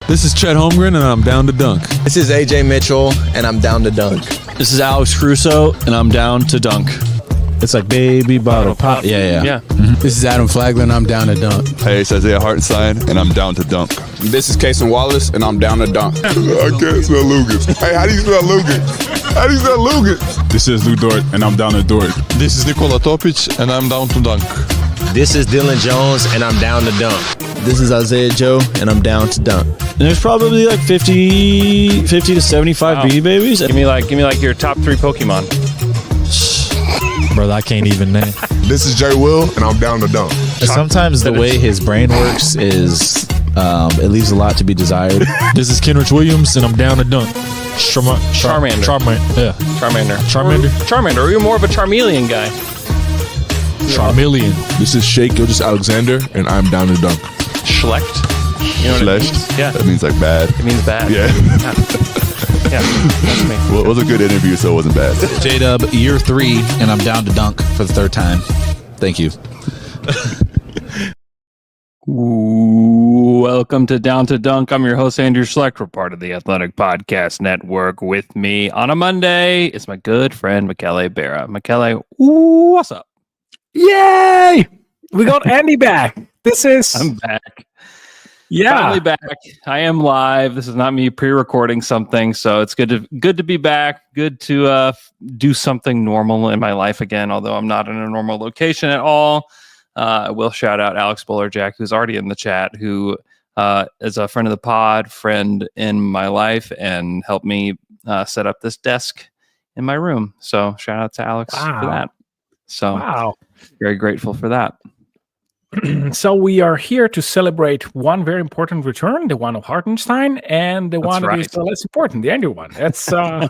This is Chet Holmgren, and I'm down to dunk. This is AJ Mitchell, and I'm down to dunk. This is Alex Crusoe, and I'm down to dunk. It's like baby bottle pop. Yeah. Mm-hmm. This is Adam Flagler, and I'm down to dunk. Hey, it's Isaiah Hartenstein, and I'm down to dunk. This is Kason Wallace, and I'm down to dunk. I can't spell Lucas. Hey, how do you spell Lucas? How do you spell Lucas? This is Lou Dort, and I'm down to Dort. This is Nikola Topic, and I'm down to dunk. This is Dylan Jones, and I'm down to dunk. This is Isaiah Joe, and I'm down to dunk. And there's probably like 50 to 75 Beanie Babies. Give me like your top 3 Pokemon. Brother, I can't even name. This is Jay Will, and I'm down to dunk. Sometimes the way his brain works is it leaves a lot to be desired. This is Kenrich Williams, and I'm down to dunk. Charmander. Yeah. Charmander. Or you're more of a Charmeleon guy. Charmeleon. This is Shake Gilgeous Alexander, and I'm down to dunk. Schlecht. You know what it Schlecht? means? Yeah. That means like bad. It means bad. Yeah. Yeah, that's me. Well, it was a good interview, so it wasn't bad. J-Dub, year 3, and I'm down to dunk for the 3rd time. Thank you. Welcome to Down to Dunk. I'm your host, Andrew Schlecht. We're part of the Athletic Podcast Network. With me on a Monday is my good friend, Michele Berra. Michele, what's up? Yay! We got Andy back. I'm back. Yeah. Finally back. I am live. This is not me pre-recording something, so it's good to be back. Good to do something normal in my life again, although I'm not in a normal location at all. I will shout out Alex Bullerjack, who's already in the chat, who is a friend of the pod, friend in my life, and helped me set up this desk in my room. So shout out to Alex for that. So very grateful for that. So we are here to celebrate one very important return, the one of Hartenstein, and the one that is less important, the Andrew one. That's I'm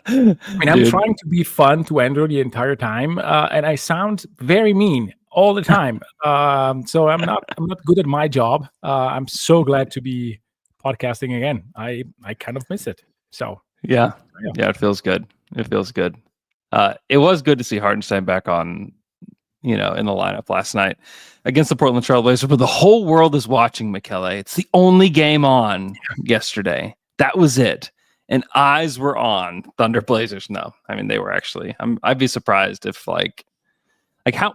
trying to be fun to Andrew the entire time, and I sound very mean all the time. So I'm not good at my job. I'm so glad to be podcasting again. I kind of miss it. So yeah, it feels good. It was good to see Hartenstein back on, in the lineup last night against the Portland Trail Blazers, but the whole world is watching, Michele. It's the only game on yesterday. That was it. And eyes were on Thunder Blazers. No, I mean, they were actually, I'd be surprised if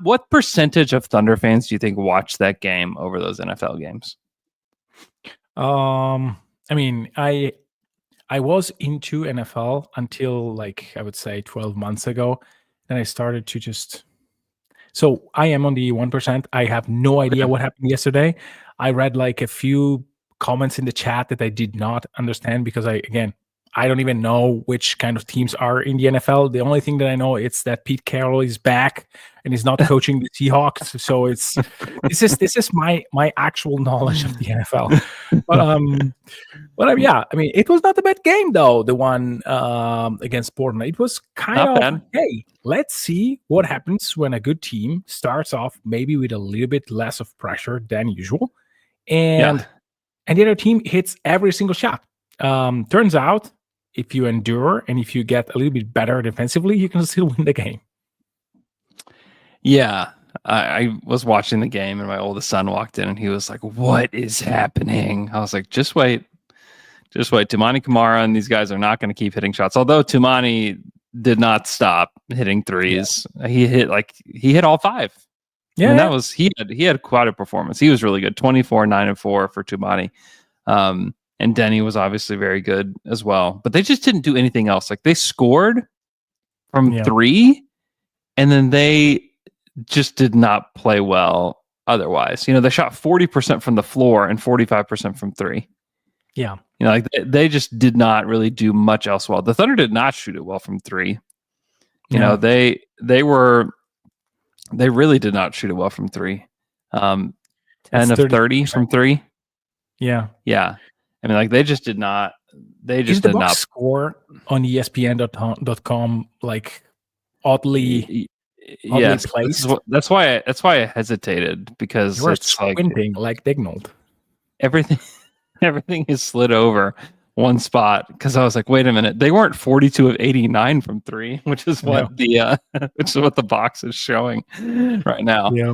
what percentage of Thunder fans do you think watched that game over those NFL games? I mean, I was into NFL until I would say 12 months ago. Then I started to so I am on the 1%. I have no idea what happened yesterday. I read a few comments in the chat that I did not understand because I don't even know which kind of teams are in the NFL. The only thing that I know is that Pete Carroll is back and is not coaching the Seahawks. So this is my actual knowledge of the NFL. But yeah, I mean, it was not a bad game though. The one against Portland, it was kind of hey, let's see what happens when a good team starts off maybe with a little bit less of pressure than usual, and the other team hits every single shot. Turns out, if you endure and if you get a little bit better defensively, you can still win the game. Yeah, I was watching the game and my oldest son walked in and he was like, "What is happening?" I was like, "Just wait. Tumani Kamara and these guys are not going to keep hitting shots." Although Tumani did not stop hitting threes. Yeah. He hit all 5. Yeah, and that was he had quite a performance. He was really good. 24, 9 and 4 for Tumani. And Denny was obviously very good as well. But they just didn't do anything else. They scored from 3, and then they just did not play well otherwise. They shot 40% from the floor and 45% from 3. Yeah. They just did not really do much else well. The Thunder did not shoot it well from 3. They really did not shoot it well from 3. 10 of 30 from 3. Yeah. Yeah. I mean, they just did not. They just did not score on ESPN.com oddly placed. That's why I hesitated because you it's squinting like Dignold. Everything is slid over one spot because I was like, wait a minute, they weren't 42 of 89 from 3, which is what the box is showing right now. Yeah.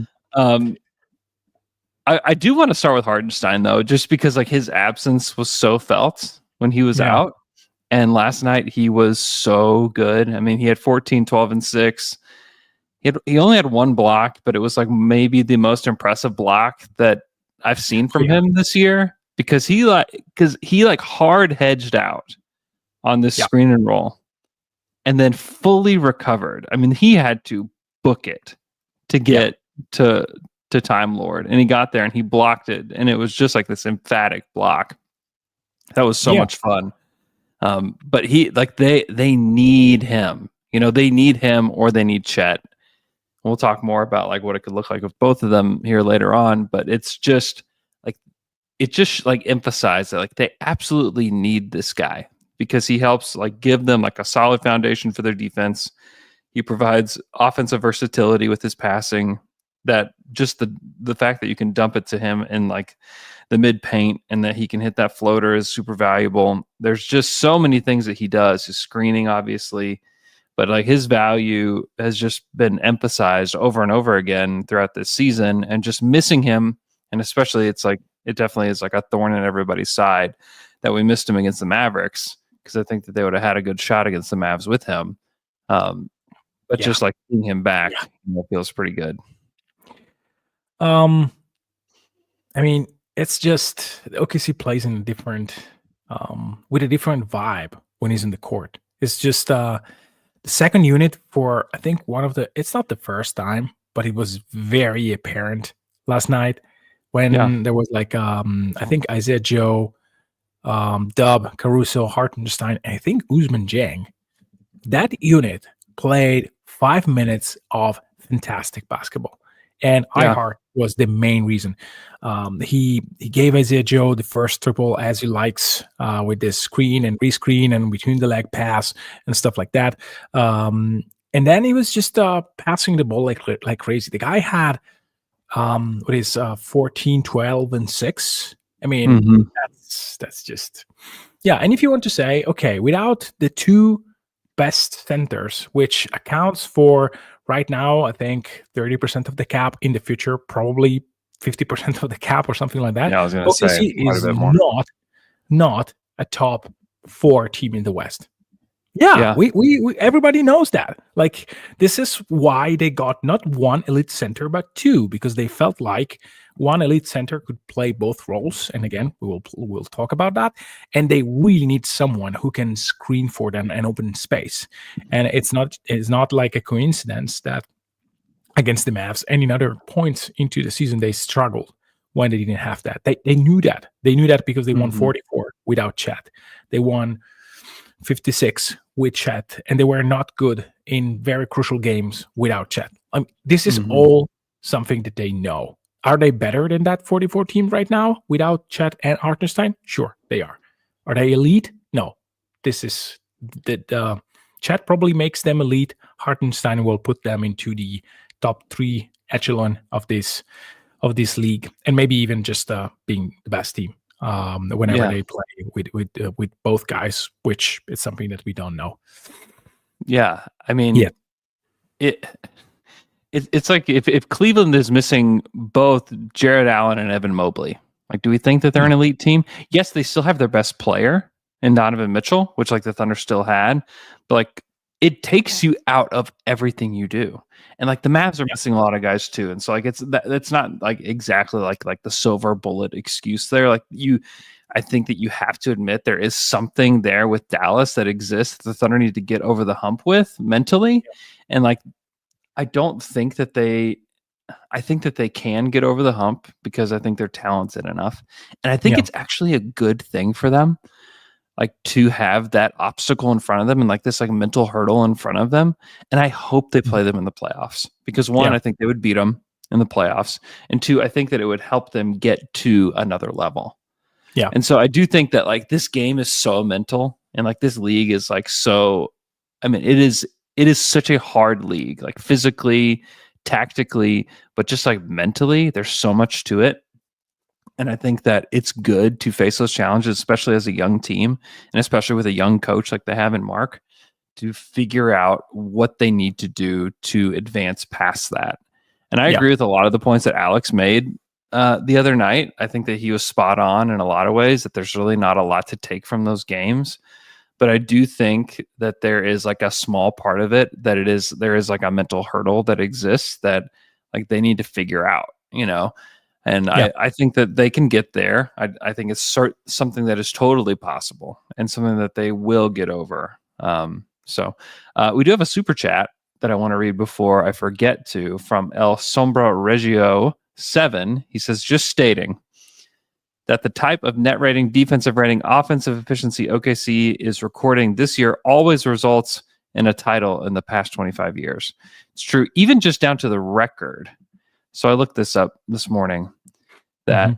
I do want to start with Hartenstein though, just because like his absence was so felt when he was out. And last night he was so good. I mean, he had 14, 12, and 6. He only had one block, but it was like maybe the most impressive block that I've seen from him this year, because he hard hedged out on this screen and roll and then fully recovered. I mean, he had to book it to get to Time Lord, and he got there and he blocked it, and it was just like this emphatic block. That was so much fun. But they need him. You know, they need him or they need Chet. We'll talk more about like what it could look like with both of them here later on, but it just emphasized that like they absolutely need this guy, because he helps like give them like a solid foundation for their defense. He provides offensive versatility with his passing, that just the fact that you can dump it to him in like the mid paint and that he can hit that floater is super valuable. There's just so many things that he does. His screening, obviously, but like his value has just been emphasized over and over again throughout this season, and just missing him. And especially it definitely is like a thorn in everybody's side that we missed him against the Mavericks, because I think that they would have had a good shot against the Mavs with him. But just like seeing him back, feels pretty good. I mean, it's just OKC plays in a different, with a different vibe when he's in the court. It's just the second unit for, I think it's not the first time, but it was very apparent last night when there was like, I think Isaiah Joe, Dub, Caruso, Hartenstein, and I think Usman Jang. That unit played 5 minutes of fantastic basketball. And iHeart was the main reason. He gave Isaiah Joe the first triple as he likes, with this screen and rescreen and between the leg pass and stuff like that. And then he was just passing the ball like crazy. The guy had 14, 12, and 6. I mean, that's just And if you want to say, okay, without the two best centers, which accounts for right now, I think 30% of the cap, in the future, probably 50% of the cap or something like that. Yeah, I was going to say is not a top 4 team in the West. We everybody knows that. Like, this is why they got not one elite center, but 2, because they felt like one elite center could play both roles. And again, we'll talk about that. And they really need someone who can screen for them and open space. And it's not like a coincidence that against the Mavs and in other points into the season, they struggled when they didn't have that. They knew that. They knew that because they won 44 without Chet. They won 56 with Chet, and they were not good in very crucial games without Chet. This is all something that they know. Are they better than that 44 team right now without Chet and Hartenstein? Sure, they are. Are they elite? No. This is the Chet probably makes them elite. Hartenstein will put them into the top 3 echelon of this league, and maybe even just being the best team whenever they play with both guys, which is something that we don't know. Yeah, I mean, it's like if Cleveland is missing both Jared Allen and Evan Mobley, like, do we think that they're an elite team? Yes, they still have their best player in Donovan Mitchell, which like the Thunder still had, but like it takes you out of everything you do. And like the Mavs are missing a lot of guys too. And so like it's not like exactly like the silver bullet excuse there. Like I think that you have to admit there is something there with Dallas that exists that the Thunder need to get over the hump with mentally. And like, I think that they can get over the hump because I think they're talented enough. And I think it's actually a good thing for them, like, to have that obstacle in front of them and like this like mental hurdle in front of them. And I hope they play them in the playoffs, because 1, I think they would beat them in the playoffs. And 2, I think that it would help them get to another level. Yeah. And so I do think that like this game is so mental, and like this league is like so, I mean, it is such a hard league, like physically, tactically, but just like mentally, there's so much to it. And I think that it's good to face those challenges, especially as a young team, and especially with a young coach like they have in Mark, to figure out what they need to do to advance past that. And I agree with a lot of the points that Alex made. the other night. I think that he was spot on in a lot of ways, that there's really not a lot to take from those games. But I do think that there is like a small part of it that there is like a mental hurdle that exists that like they need to figure out, and I think that they can get there. I think it's something that is totally possible and something that they will get over. So we do have a super chat that I want to read before I forget to, from El Sombra Regio 7. He says, just stating that the type of net rating, defensive rating, offensive efficiency OKC is recording this year always results in a title in the past 25 years. It's true, even just down to the record. So I looked this up this morning, that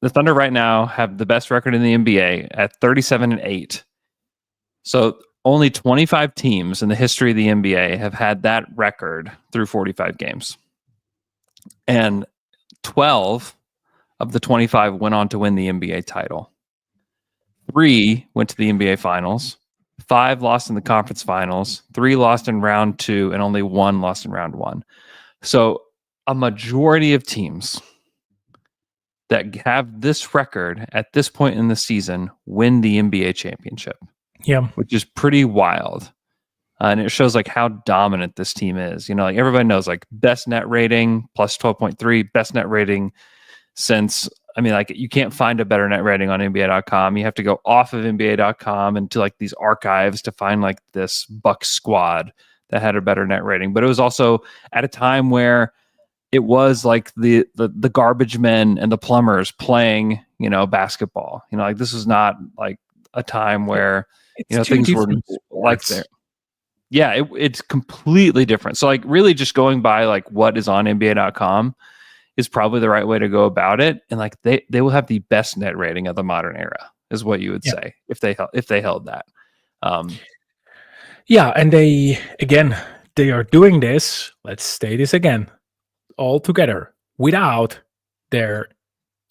the Thunder right now have the best record in the NBA at 37-8. So only 25 teams in the history of the NBA have had that record through 45 games. And 12 of the 25 went on to win the NBA title. 3 went to the NBA Finals. 5 lost in the conference finals. 3 lost in round 2, and only 1 lost in round 1. So a majority of teams that have this record at this point in the season win the NBA championship. Yeah, which is pretty wild. And it shows like how dominant this team is. Like everybody knows, like best net rating plus 12.3, best net rating since, like you can't find a better net rating on NBA.com. You have to go off of NBA.com into like these archives to find like this Bucks squad that had a better net rating. But it was also at a time where it was like the garbage men and the plumbers playing, basketball. Like this was not like a time where things were like there. Yeah, it's completely different. So like really just going by like what is on NBA.com is probably the right way to go about it. And like they will have the best net rating of the modern era, is what you would say if they held that. Yeah, and they are doing this. Let's say this again, all together without their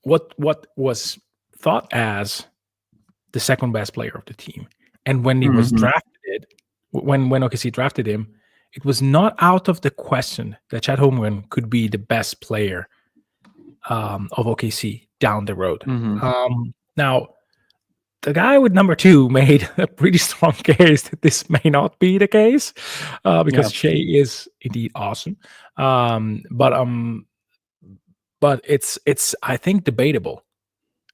what was thought as the second best player of the team. And when he was drafted, when OKC drafted him, it was not out of the question that Chet Holmgren could be the best player of OKC down the road. Now, the guy with number 2 made a pretty strong case that this may not be the case because Shea is indeed awesome. But it's I think debatable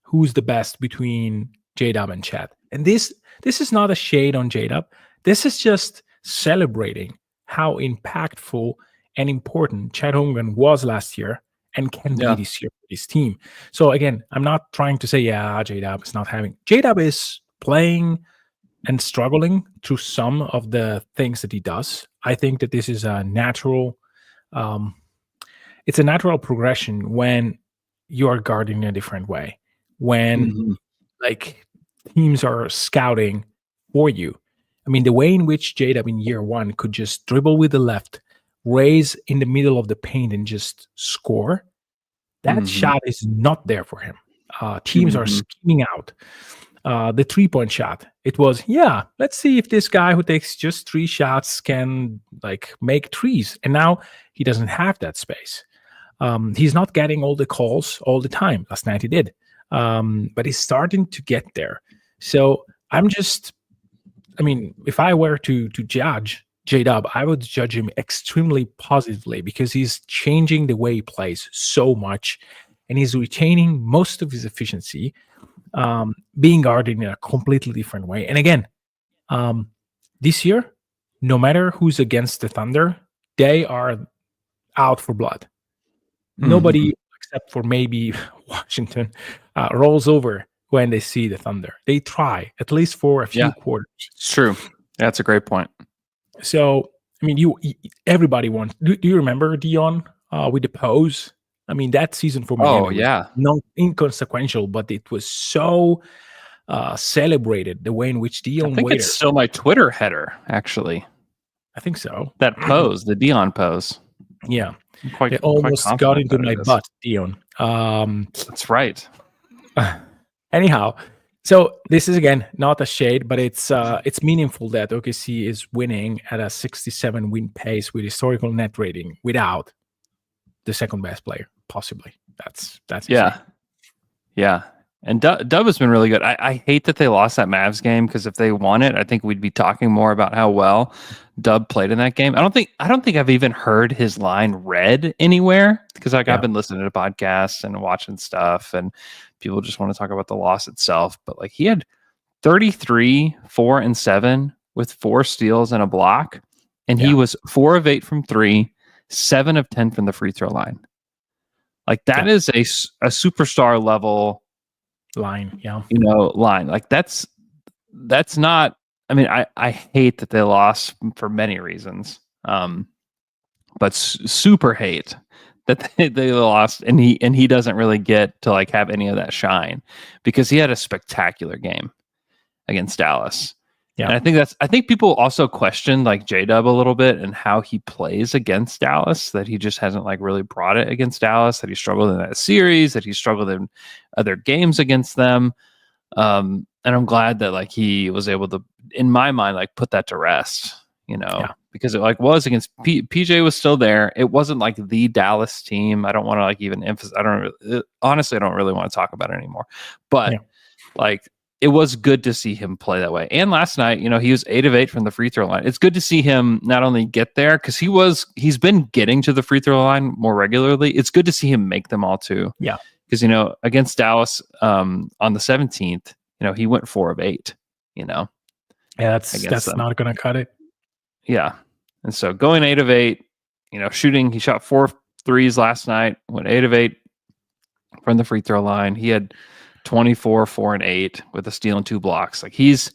who's the best between J-Dub and Chet. And this is not a shade on J-Dub. This is just celebrating how impactful and important Chet Holmgren was last year and can be this year for this team. So again, I'm not trying to say, J-Dub is not having. J-Dub is playing and struggling through some of the things that he does. I think that this is a natural, it's a natural progression when you are guarding in a different way. When like teams are scouting for you. The way in which J-Dub in year 1 could just dribble with the left, raise in the middle of the paint and just score, that shot is not there for him. Teams are scheming out. The 3-point shot, it was, let's see if this guy who takes just 3 shots can like make threes. And now he doesn't have that space. He's not getting all the calls all the time. Last night he did. But he's starting to get there. So if I were to judge J-Dub, I would judge him extremely positively because he's changing the way he plays so much and he's retaining most of his efficiency, being guarded in a completely different way. And again, this year, no matter who's against the Thunder, they are out for blood. Nobody, except for maybe Washington, rolls over when they see the Thunder. They try, at least for a few quarters. It's true. That's a great point. So, everybody wants. Do you remember Dion with the pose? That season for Miami was not inconsequential, but it was so celebrated the way in which Dion. I think it's still my Twitter header, actually. I think so. That pose, the Dion pose. Yeah, they almost got into my butt, Dion. That's right. Anyhow, so this is again not a shade, but it's meaningful that OKC is winning at a 67 win pace with historical net rating without the second best player, possibly. That's Yeah. insane. Yeah. And Dub has been really good. I hate that they lost that Mavs game, because if they won it, I think we'd be talking more about how well Dub played in that game. I don't think I've even heard his line read anywhere, because I've been listening to podcasts and watching stuff, and people just want to talk about the loss itself. But like, he had 33, 4 and 7 with 4 steals and a block, and he was 4 of 8 from 3, 7 of 10 from the free throw line. Like, that is a superstar level line. Yeah. Line. Like, that's not, I mean, I hate that they lost for many reasons. But super hate that they lost, and he doesn't really get to like have any of that shine, because he had a spectacular game against Dallas. Yeah. And I think people also question like J-Dub a little bit and how he plays against Dallas, that he just hasn't like really brought it against Dallas, that he struggled in that series, that he struggled in other games against them. And I'm glad that like he was able to, in my mind, like put that to rest, because it like was against PJ was still there. It wasn't like the Dallas team. I don't want to like even emphasize. Honestly, I don't really want to talk about it anymore, but like, it was good to see him play that way. And last night, he was 8 of 8 from the free throw line. It's good to see him not only get there, because he's been getting to the free throw line more regularly. It's good to see him make them all too. Yeah. Because, against Dallas on the 17th, he went 4 of 8, Yeah, that's not going to cut it. Yeah. And so going 8 of 8, shooting, he shot 4 threes last night, went 8 of 8 from the free throw line. He had 24, 4 and 8 with a steal and 2 blocks. Like, he's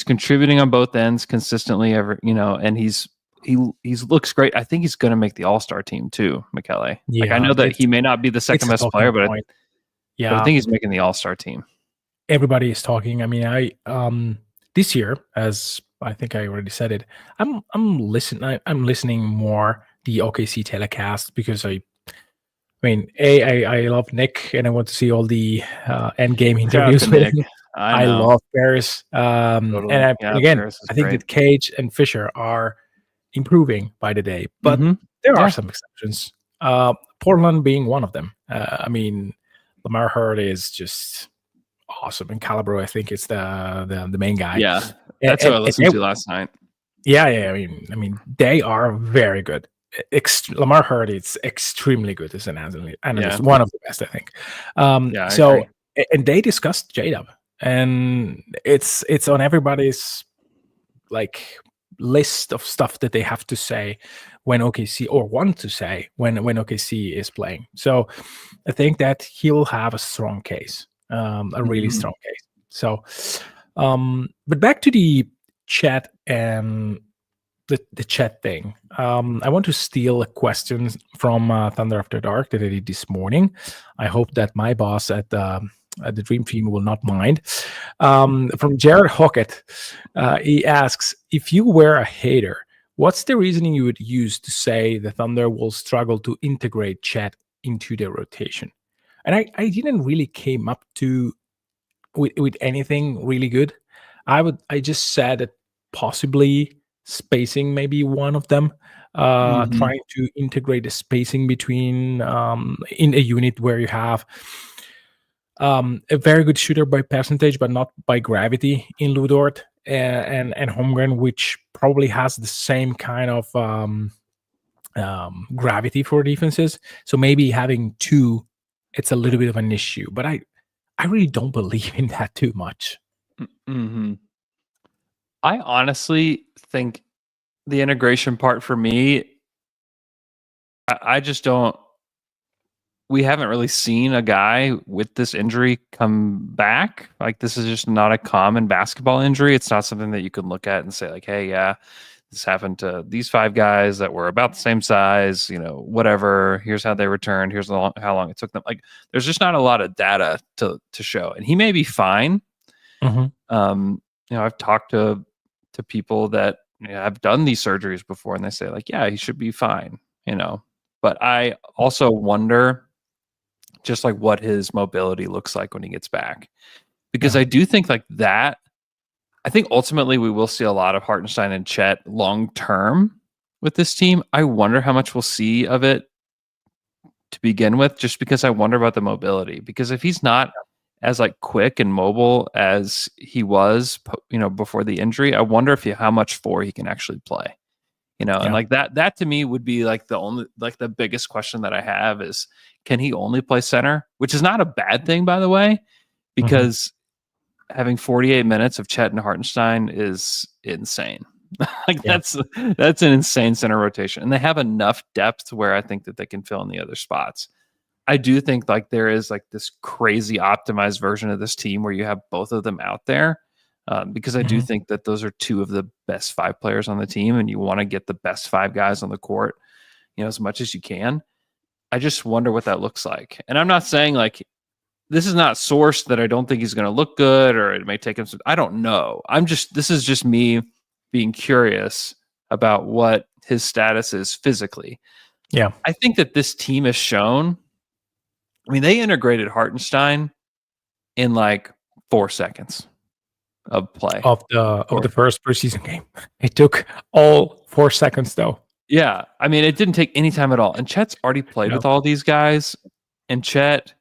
contributing on both ends consistently and he looks great. I think he's going to make the All-Star team too, Michele. Yeah, like, I know that he may not be the second best player, but I think he's making the All-Star team. Everybody is talking. I mean, this year, as I think I already said it, I'm listening more the OKC telecast, because I love Nick, and I want to see all the end game interviews with him. I love Paris. Totally. And I think that Cage and Fisher are improving by the day, but there are some exceptions. Portland being one of them. I mean, Lamar Hurd is just awesome, and Calabro, I think, is the main guy. Yeah, that's what I listened to last night. Yeah. I mean, they are very good. Lamar Hurd is extremely good as an analyst, one of the best, I think. So, and they discussed J-Dub, and it's on everybody's like list of stuff that they have to say when OKC, or want to say when OKC is playing. So I think that he will have a strong case, a really strong case. So, but back to the chat and the chat thing. I want to steal a question from Thunder After Dark that I did this morning. I hope that my boss at the Dream Team will not mind. From Jared Hockett, he asks, if you were a hater, what's the reasoning you would use to say the Thunder will struggle to integrate Chet into their rotation? And I didn't really came up with anything really good. I just said that possibly spacing maybe one of them, trying to integrate the spacing between in a unit where you have a very good shooter by percentage, but not by gravity in Lu Dort and Holmgren, which probably has the same kind of gravity for defenses. So maybe having 2, it's a little bit of an issue, but I really don't believe in that too much. I honestly think the integration part for me, I just don't. We haven't really seen a guy with this injury come back. Like, this is just not a common basketball injury. It's not something that you can look at and say like, hey, yeah, this happened to these 5 guys that were about the same size, whatever. Here's how they returned. Here's how long it took them. Like, there's just not a lot of data to show. And he may be fine. I've talked to people that have done these surgeries before, and they say like, yeah, he should be fine, But I also wonder just like what his mobility looks like when he gets back, because I do think like that. I think ultimately we will see a lot of Hartenstein and Chet long term with this team. I wonder how much we'll see of it to begin with, just because I wonder about the mobility. Because if he's not as like quick and mobile as he was, before the injury, I wonder if how much 4 he can actually play. And like that to me would be like the biggest question that I have is, can he only play center? Which is not a bad thing, by the way, because having 48 minutes of Chet and Hartenstein is insane. That's an insane center rotation, and they have enough depth where I think that they can fill in the other spots. I do think like there is like this crazy optimized version of this team where you have both of them out there. Because I do think that those are 2 of the best 5 players on the team, and you want to get the best 5 guys on the court, as much as you can. I just wonder what that looks like. And I'm not saying like this is not sourced that I don't think he's going to look good, or it may take him some, I don't know. This is just me being curious about what his status is physically. Yeah. I think that this team has shown, they integrated Hartenstein in like 4 seconds of play of the first preseason game. It took all 4 seconds though. Yeah, it didn't take any time at all. And Chet's already played with all these guys, and Chet,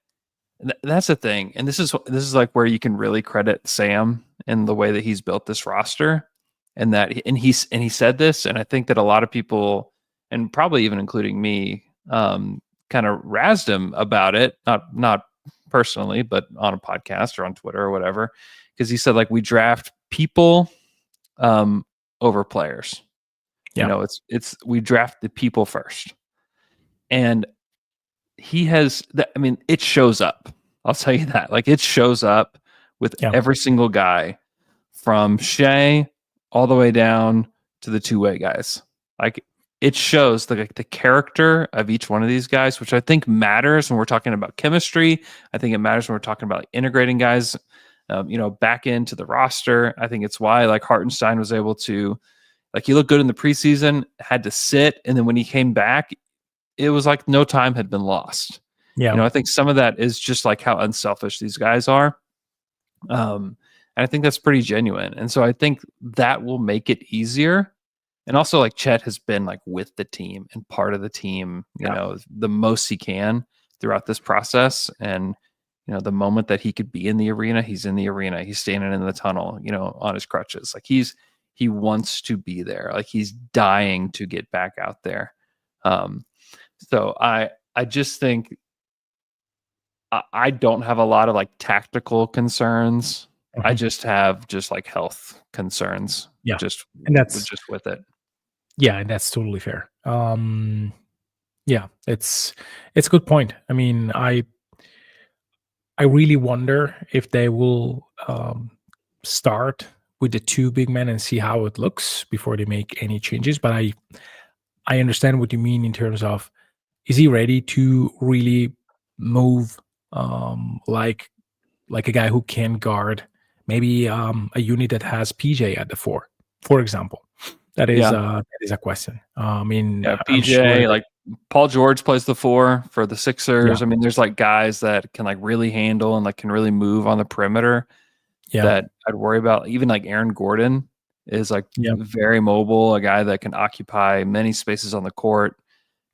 that's the thing. And this is like where you can really credit Sam in the way that he's built this roster, and he said this, and I think that a lot of people, and probably even including me, kind of razzed him about it, not personally, but on a podcast or on Twitter or whatever. Because he said, like, we draft people over players. Yeah. We draft the people first. And he has, it shows up. I'll tell you that. Like, it shows up with every single guy from Shea all the way down to the 2-way guys. Like, it shows the character of each one of these guys, which I think matters when we're talking about chemistry. I think it matters when we're talking about integrating guys back into the roster. I think it's why like Hartenstein was able to, like, he looked good in the preseason, had to sit, and then when he came back, it was like no time had been lost. Yeah. I think some of that is just like how unselfish these guys are. And I think that's pretty genuine. And so I think that will make it easier. And also like Chet has been like with the team and part of the team, the most he can throughout this process. And the moment that he could be in the arena, he's in the arena. He's standing in the tunnel, on his crutches. Like he wants to be there. Like he's dying to get back out there. So I just think I don't have a lot of like tactical concerns. I just have like health concerns. Yeah, and that's just with it. Yeah, and that's totally fair. Yeah, it's a good point. I really wonder if they will start with the 2 big men and see how it looks before they make any changes. But I understand what you mean in terms of, is he ready to really move like a guy who can guard maybe a unit that has PJ at the 4, for example. That is a question. PJ, sure like Paul George plays the 4 for the Sixers. Yeah. There's like guys that can like really handle and like can really move on the perimeter that I'd worry about. Even like Aaron Gordon is like very mobile, a guy that can occupy many spaces on the court.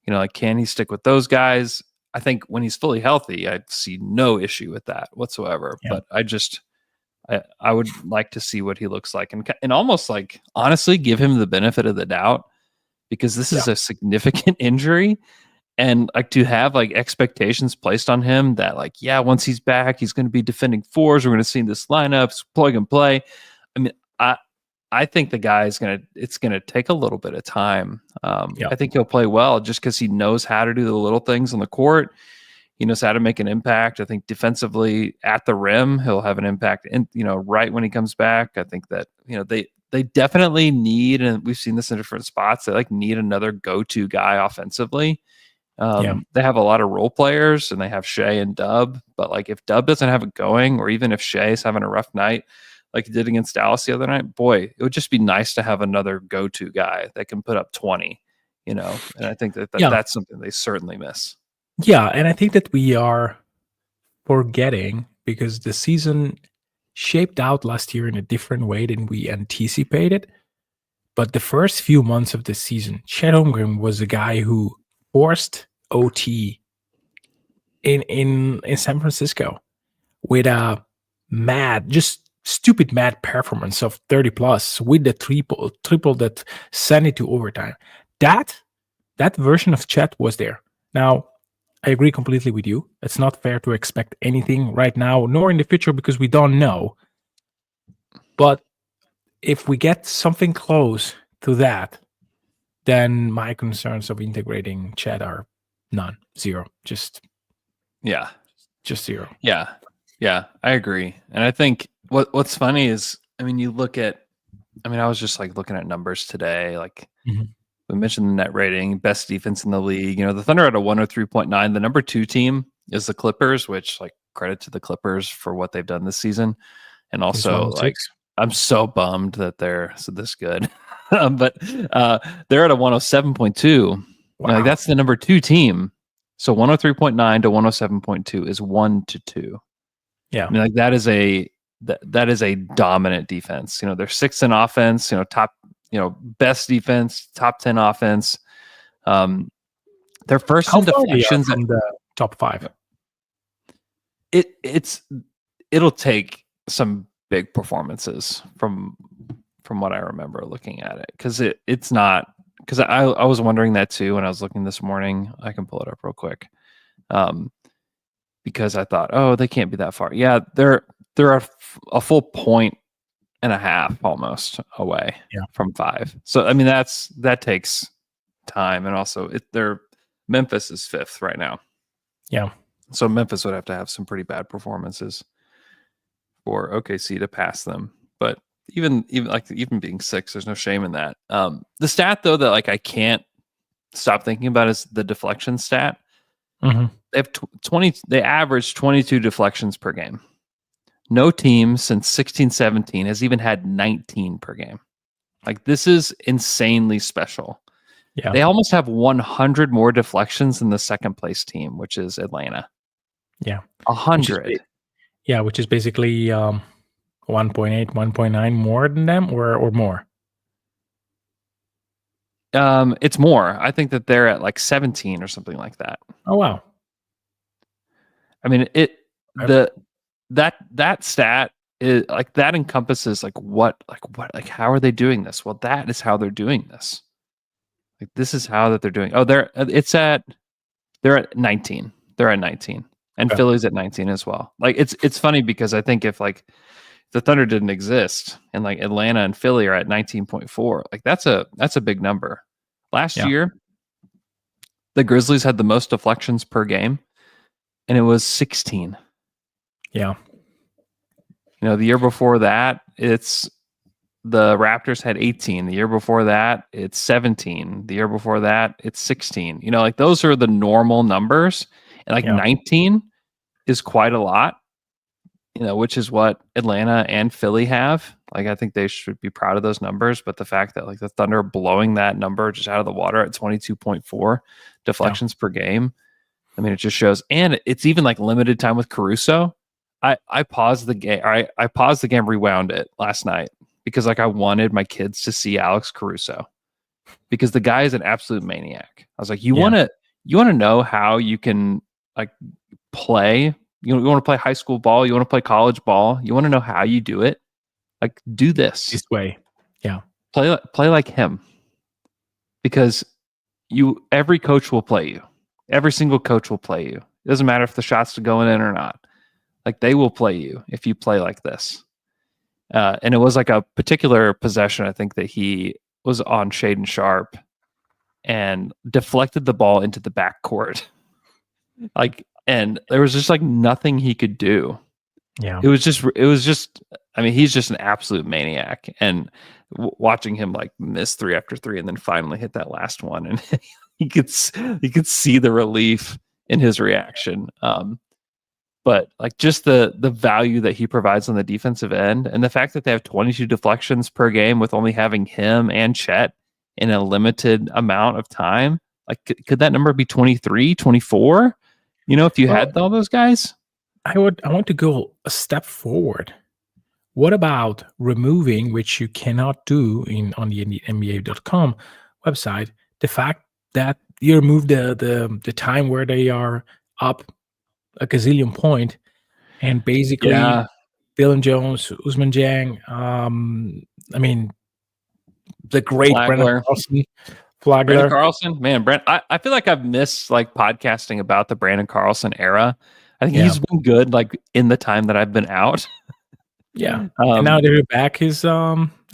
Like, can he stick with those guys? I think when he's fully healthy, I see no issue with that whatsoever. Yeah. But I would like to see what he looks like, and almost like honestly give him the benefit of the doubt, because this is a significant injury, and like to have like expectations placed on him that like, once he's back, he's going to be defending 4s. We're going to see this lineup, plug and play. I think the guy it's going to take a little bit of time. I think he'll play well just because he knows how to do the little things on the court. He knows how to make an impact. I think defensively at the rim, he'll have an impact. And, right when he comes back, I think that, they definitely need, and we've seen this in different spots, they like need another go-to guy offensively. They have a lot of role players, and they have Shea and Dub, but like if Dub doesn't have it going, or even if Shea's having a rough night, like he did against Dallas the other night, boy, it would just be nice to have another go-to guy that can put up 20, and I think that's something they certainly miss. Yeah, and I think that we are forgetting, because the season shaped out last year in a different way than we anticipated. But the first few months of the season, Chet Holmgren was a guy who forced OT in San Francisco with a just stupid mad performance of 30 plus with the triple that sent it to overtime. That version of Chet was there. Now, I agree completely with you. It's not fair to expect anything right now, nor in the future, because we don't know. But if we get something close to that, then my concerns of integrating Chet are none, zero, just zero. Yeah, I agree. And I think what's funny is, I mean, I was just like looking at numbers today. Like we mentioned the net rating, best defense in the league. You know, the Thunder at a 103.9. The number 2 team is the Clippers, which, like, credit to the Clippers for what they've done this season. And also, like, I'm so bummed that they're this good. But they're at a 107.2. Wow. Like, that's the number 2 team. So 103.9 to 107.2 is 1 to 2. Yeah. I mean, like, that is a dominant defense. You know, they're 6th in offense, you know, top, you know, best defense, top 10 offense. They're first in deflections from the top 5. It'll take some big performances from what I remember looking at it, because it's not, because I was wondering that too when I was looking this morning. I can pull it up real quick, because I thought, oh, they can't be that far. Yeah, they're a full point and a half almost away from 5. So I mean, that takes time, and also Memphis is 5th right now. Yeah. So Memphis would have to have some pretty bad performances for OKC to pass them. But even being 6, there's no shame in that. The stat though that, like, I can't stop thinking about is the deflection stat. Mm-hmm. They have 20. They average 22 deflections per game. No team since 16-17 has even had 19 per game. Like, this is insanely special. Yeah. They almost have 100 more deflections than the second place team, which is Atlanta. Yeah. 100. Which is basically 1.8, 1.9 more than them, or more. It's more. I think that they're at like 17 or something like that. Oh wow. I mean, that stat is like, that encompasses like how are they doing this? Well, that is how they're doing this. Like, this is how that they're doing. Oh, they're at 19. They're at 19, and Philly's at 19 as well. Like, it's funny because I think if like the Thunder didn't exist and like Atlanta and Philly are at 19.4, like that's a big number. Last year, the Grizzlies had the most deflections per game, and it was 16. Yeah. You know, the year before that, the Raptors had 18. The year before that, it's 17. The year before that, it's 16. You know, like, those are the normal numbers. And like 19 is quite a lot, you know, which is what Atlanta and Philly have. Like, I think they should be proud of those numbers. But the fact that like the Thunder are blowing that number just out of the water at 22.4 deflections per game, I mean, it just shows. And it's even like limited time with Caruso. I paused the game. I paused the game, rewound it last night, because like I wanted my kids to see Alex Caruso, because the guy is an absolute maniac. I was like, you want to know how you can like play? You want to play high school ball? You want to play college ball? You want to know how you do it? Like, do this way. Yeah. Play like him, because every coach will play you. Every single coach will play you. It doesn't matter if the shot's going in or not. Like, they will play you if you play like this. And it was like a particular possession, I think, that he was on Shaedon Sharp and deflected the ball into the backcourt. Like, and there was just like nothing he could do. Yeah. It was just, I mean, he's just an absolute maniac. And watching him like miss 3 after 3 and then finally hit that last one, and you could see the relief in his reaction. But like, just the value that he provides on the defensive end, and the fact that they have 22 deflections per game with only having him and Chet in a limited amount of time. Like, could that number be 23, 24? You know, if you had all those guys? I want to go a step forward. What about removing, which you cannot do on the NBA.com website, the fact that you remove the time where they are up a gazillion point, and basically Yeah. Dylan Jones, Usman Jang, I mean, the great Brandon Flagler. Carlson, Brandon Flagler. Carlson, man, I feel like I've missed like podcasting about the Brandon Carlson era. I think Yeah. he's been good like in the time that I've been out. Yeah, and now they're back. Is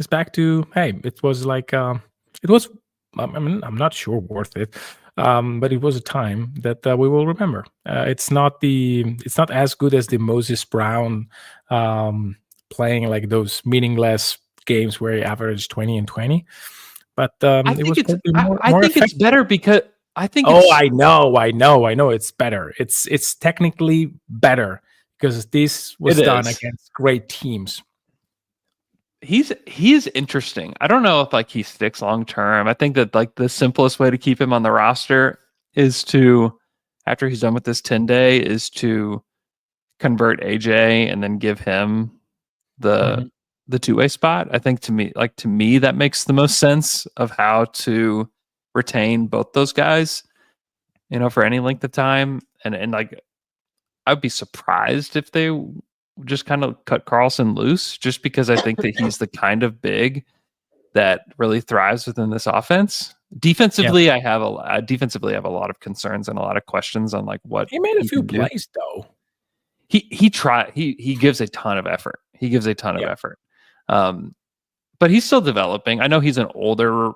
back to, hey, it was like it was. I mean, I'm not sure worth it, but it was a time that we will remember. It's not as good as the Moses Brown playing like those meaningless games where he averaged 20 and 20. But it was probably more. I more think it's effective. better because I think. Oh, I know. It's better. It's technically better because this was done against great teams. He's interesting. I don't know if like he sticks long term. I think that like the simplest way to keep him on the roster is to, after he's done with this 10-day, is to convert AJ and then give him the two-way spot. I think to me that makes the most sense of how to retain both those guys, for any length of time. And like I'd be surprised if they just kind of cut Carlson loose, just because I think that he's the kind of big that really thrives within this offense. Defensively, I have a lot of concerns and a lot of questions on like what he made a few can do. plays though. He gives a ton of effort. But he's still developing. I know he's an older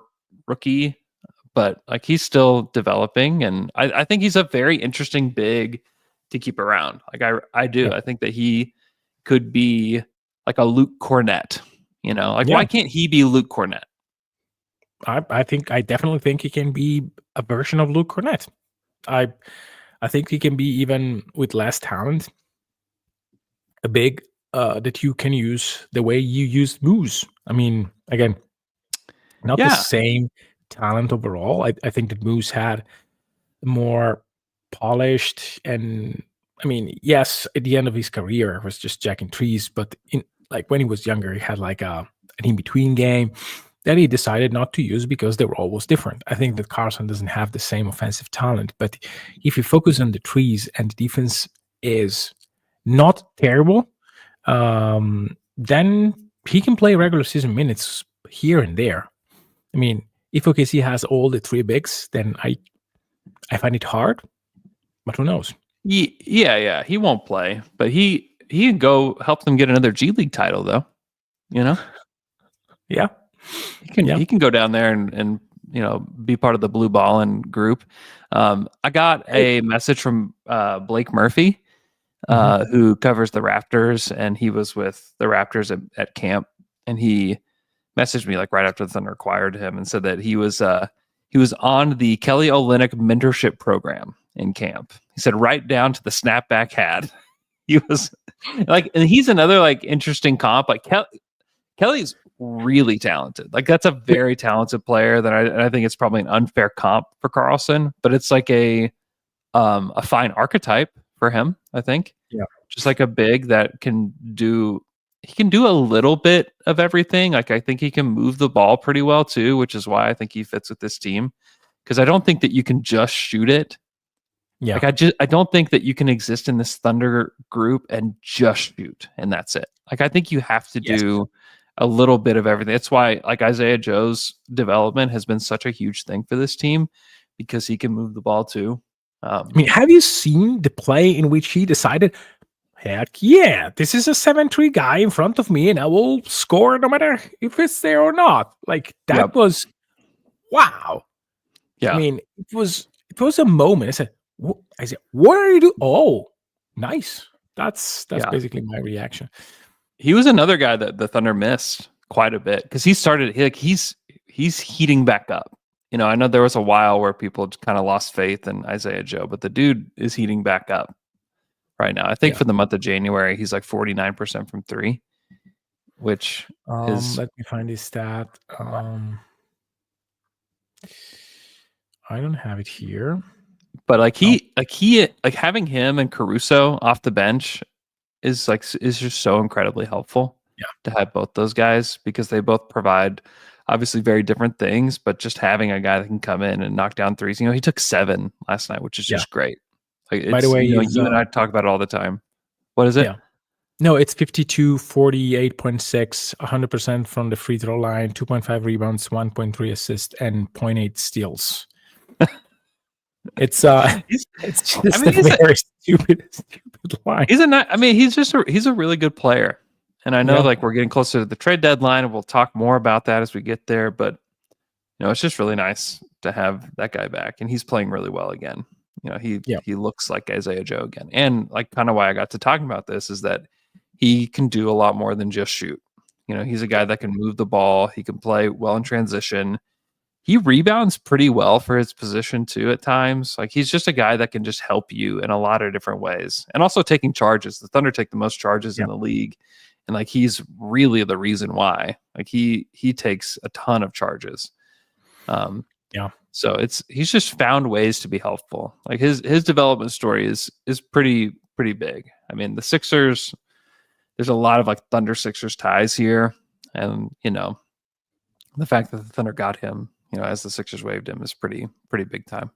rookie, but like he's still developing, and I think he's a very interesting big to keep around. Like I do. I think that he could be like a Luke Cornett, why can't he be Luke Cornett? I definitely think he can be a version of Luke Cornett. I think he can be, even with less talent, a big that you can use the way you used Moose. I mean, again, not the same talent overall. I think that Moose had more polished, and I mean, yes, at the end of his career was just jacking trees, but when he was younger, he had like an in-between game that he decided not to use because the role was different. I think that Carlson doesn't have the same offensive talent, but if you focus on the trees and the defense is not terrible, then he can play regular season minutes here and there. I mean, if OKC has all the three bigs, then I find it hard, but who knows? Yeah, he won't play, but he can go help them get another G League title, though. Yeah, he can go down there and be part of the Blue Ballin group. I got a message from Blake Murphy, who covers the Raptors, and he was with the Raptors at camp, and he messaged me like right after the Thunder acquired him and said that he was on the Kelly Olynyk mentorship program in camp. He said right down to the snapback hat. He was like, and he's another like interesting comp. Like Kelly's really talented. Like that's a very talented player that I think it's probably an unfair comp for Carlson, but it's like a fine archetype for him, I think. Yeah. Just like a big that he can do a little bit of everything. Like I think he can move the ball pretty well too, which is why I think he fits with this team. Because I don't think that you can just shoot it. Yeah. Like I don't think that you can exist in this Thunder group and just shoot and that's it. Like I think you have to do a little bit of everything. That's why like Isaiah Joe's development has been such a huge thing for this team, because he can move the ball too. I mean, have you seen the play in which he decided, heck yeah, this is a 7-3 guy in front of me and I will score no matter if it's there or not? Like that was wow. Yeah. I mean, it was a moment. I said, what are you doing? Oh, nice. That's basically my reaction. He was another guy that the Thunder missed quite a bit because he's heating back up. I know there was a while where people kind of lost faith in Isaiah Joe, but the dude is heating back up right now. I think for the month of January, he's like 49% from three, which is. Let me find his stat. I don't have it here. But like having him and Caruso off the bench is just so incredibly helpful. Yeah. To have both those guys, because they both provide obviously very different things, but just having a guy that can come in and knock down threes. He took 7 last night, which is just great. Like By the way, you and I talk about it all the time. What is it? Yeah. No, it's 52, 48.6, 100% from the free throw line, 2.5 rebounds, 1.3 assists, and 0.8 steals. It's it's just a very stupid line. He's a really good player. And I know like we're getting closer to the trade deadline and we'll talk more about that as we get there, but it's just really nice to have that guy back, and he's playing really well again. He looks like Isaiah Joe again. And like kind of why I got to talking about this is that he can do a lot more than just shoot. He's a guy that can move the ball. He can play well in transition. He rebounds pretty well for his position too at times. Like he's just a guy that can just help you in a lot of different ways. And also taking charges. The Thunder take the most charges in the league. And like he's really the reason why. Like he takes a ton of charges. So he's just found ways to be helpful. Like his development story is pretty big. I mean, the Sixers, there's a lot of like Thunder Sixers ties here, and the fact that the Thunder got him, as the Sixers waived him, is pretty big time.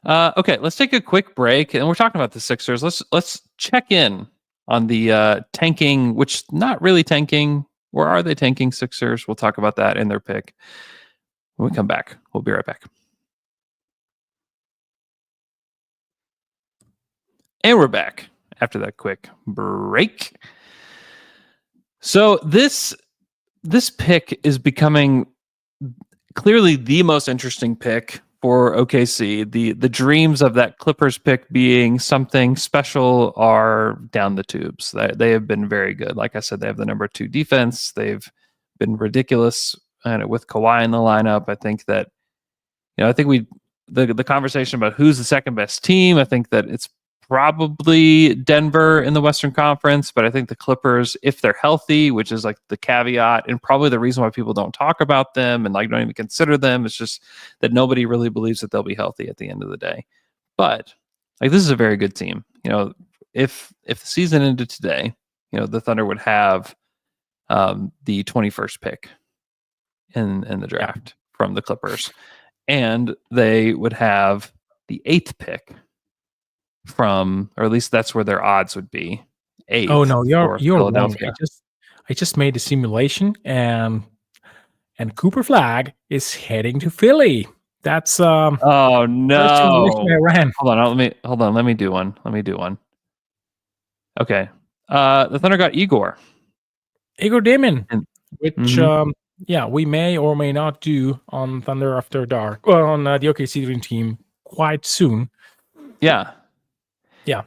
Yeah. Okay, let's take a quick break, and we're talking about the Sixers. Let's check in on the tanking, which not really tanking. Or are they tanking Sixers? We'll talk about that in their pick when we come back. We'll be right back. And we're back after that quick break. So this pick is becoming clearly the most interesting pick for OKC. The dreams of that Clippers pick being something special are down the tubes. They have been very good. Like I said, they have the number 2 defense. They've been ridiculous, and with Kawhi in the lineup, I think that the conversation about who's the second best team, I think that it's probably Denver in the Western Conference, but I think the Clippers, if they're healthy, which is like the caveat, and probably the reason why people don't talk about them and like don't even consider them, it's just that nobody really believes that they'll be healthy at the end of the day. But like this is a very good team. If the season ended today, the Thunder would have the 21st pick in the draft from the Clippers, and they would have the 8th pick from, or at least that's where their odds would be. 8th. Oh no, you're wrong. I just made a simulation, and Cooper Flag is heading to Philly. That's oh no. I ran. Hold on, let me do one. Okay. The Thunder got Igor Dimin, which we may or may not do on Thunder After Dark, or on the OKC Dream Team quite soon. Yeah.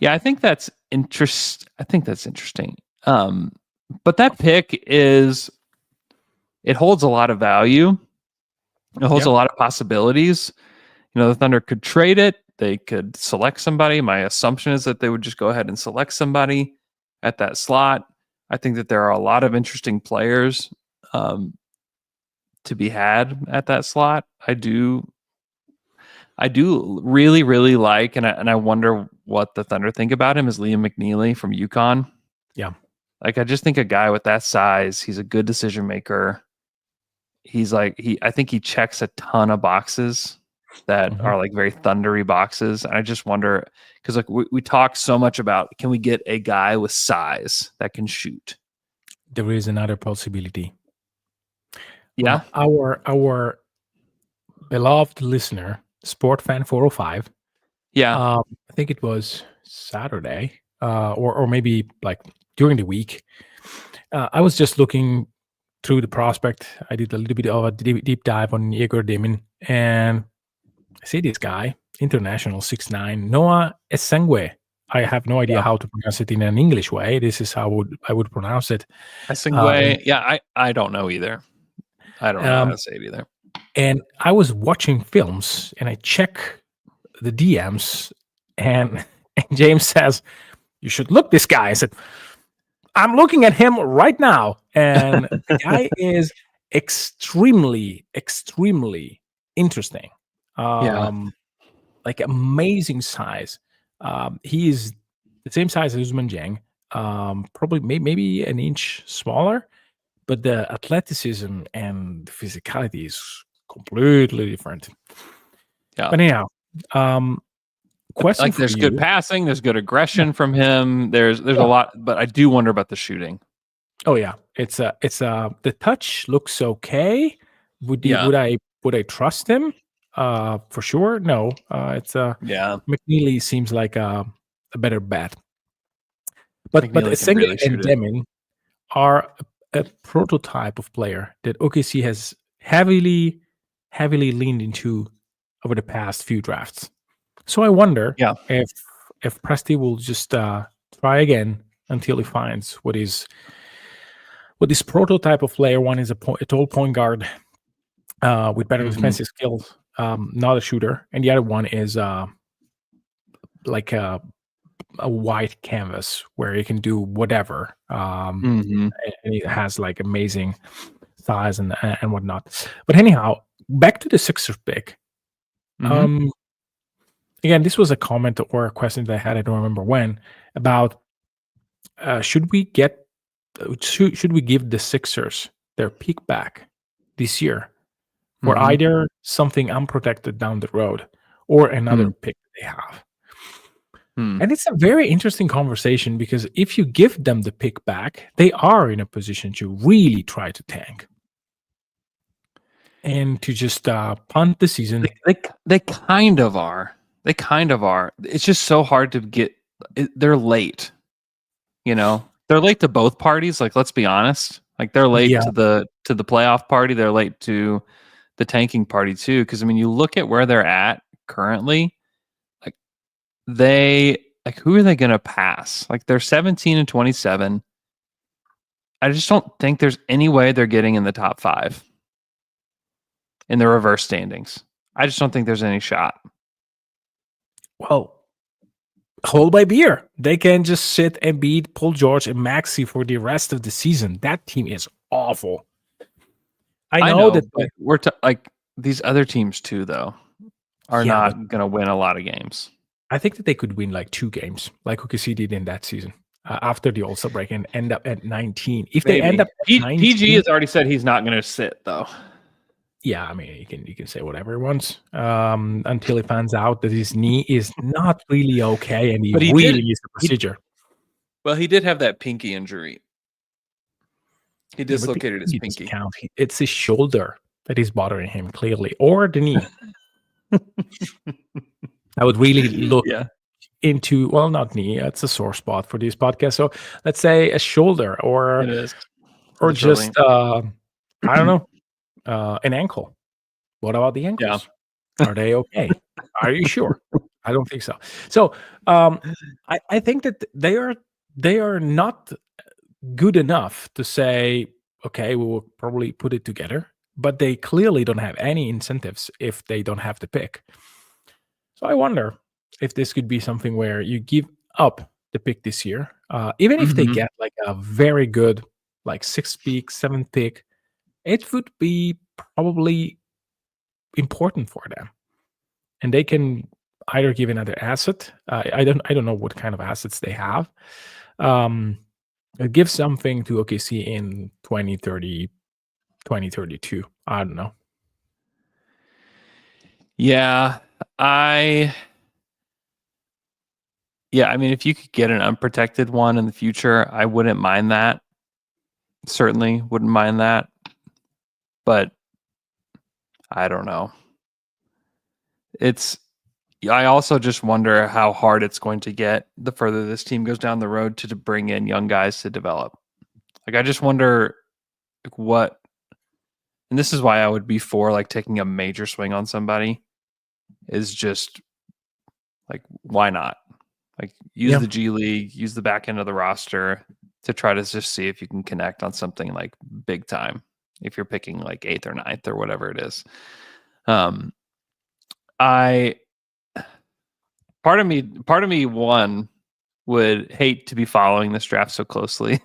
I think that's interesting. But that pick it holds a lot of value. It holds a lot of possibilities. The Thunder could trade it. They could select somebody. My assumption is that they would just go ahead and select somebody at that slot. I think that there are a lot of interesting players to be had at that slot. I do really, really like, and I wonder what the Thunder think about him, is Liam McNeely from UConn. Yeah. Like, I just think a guy with that size, he's a good decision maker. He's like, I think he checks a ton of boxes that are like very thundery boxes. And I just wonder, because like we talk so much about, can we get a guy with size that can shoot? There is another possibility. Yeah. Our beloved listener, SportFan405. Yeah. I think it was Saturday, or maybe like during the week. I was just looking through the prospect. I did a little bit of a deep dive on Igor Dimin, and I see this guy, international 6'9", Noah Esengwe. I have no idea how to pronounce it in an English way. This is how I would pronounce it. Esengwe. I don't know either. I don't know how to say it either. And I was watching films, and I check the DMs, and James says, "You should look this guy." I said, "I'm looking at him right now," and the guy is extremely, extremely interesting. Like amazing size. He is the same size as Usman Jang, probably maybe an inch smaller, but the athleticism and the physicality is completely different. Yeah. But anyhow, question Like for there's you. good passing, there's good aggression from him. There's a lot, but I do wonder about the shooting. Oh yeah, it's the touch looks okay. Would I trust him? For sure, no. It's Yeah, McNeely seems like a better bet. But McNeely can Senga really and shoot it. Deming are a prototype of player that OKC has heavily leaned into over the past few drafts. So I wonder Yeah. if Presti will just try again until he finds what this prototype of player. One is a tall point guard with better defensive skills, not a shooter, and the other one is like a white canvas where he can do whatever, and he has like amazing size and whatnot. But anyhow, back to the Sixers pick. Again, this was a comment or a question that I had, I don't remember when, about should we give the Sixers their pick back this year for either something unprotected down the road or another pick they have. And it's a very interesting conversation because if you give them the pick back, they are in a position to really try to tank and to just punt the season. They kind of are. They kind of are. It's just so hard to get. They're late. They're late to both parties. Like, let's be honest. Like, they're late to the playoff party. They're late to the tanking party too. Because I mean, you look at where they're at currently. Who are they going to pass? Like, they're 17-27. I just don't think there's any way they're getting in the top 5 in the reverse standings. I just don't think there's any shot. Well, hold my beer. They can just sit and beat Paul George and Maxey for the rest of the season. That team is awful. I know that, but we're like these other teams too, though, are not going to win a lot of games. I think that they could win like 2 games, like OKC did in that season after the All-Star break and end up at 19. If they end up at 19, PG has already said he's not going to sit, though. Yeah, I mean, you can say whatever he wants until he finds out that his knee is not really okay and he really needs the procedure. Well, he did have that pinky injury. He dislocated his pinky. It's his shoulder that is bothering him, clearly, or the knee. I would really look into, well, not knee. It's a sore spot for this podcast. So let's say a shoulder or just, I don't know, an ankle. What about the ankles? Yeah. Are they okay? Are you sure? I don't think so. So I think that they are not good enough to say, okay, we will probably put it together, but they clearly don't have any incentives if they don't have the pick. So I wonder if this could be something where you give up the pick this year, even if they get like a very good, like 6th pick, 7th pick, it would be probably important for them, and they can either give another asset. I don't know what kind of assets they have. Give something to OKC in 2030, 2032. I don't know. Yeah, I mean, if you could get an unprotected one in the future, I wouldn't mind that. Certainly wouldn't mind that. But I don't know. I also just wonder how hard it's going to get the further this team goes down the road to bring in young guys to develop. Like, I just wonder what, and this is why I would be for like taking a major swing on somebody, is just like, why not? Like, use the G League, use the back end of the roster to try to just see if you can connect on something like big time. If you're picking like 8th or 9th or whatever it is. Part of me one would hate to be following this draft so closely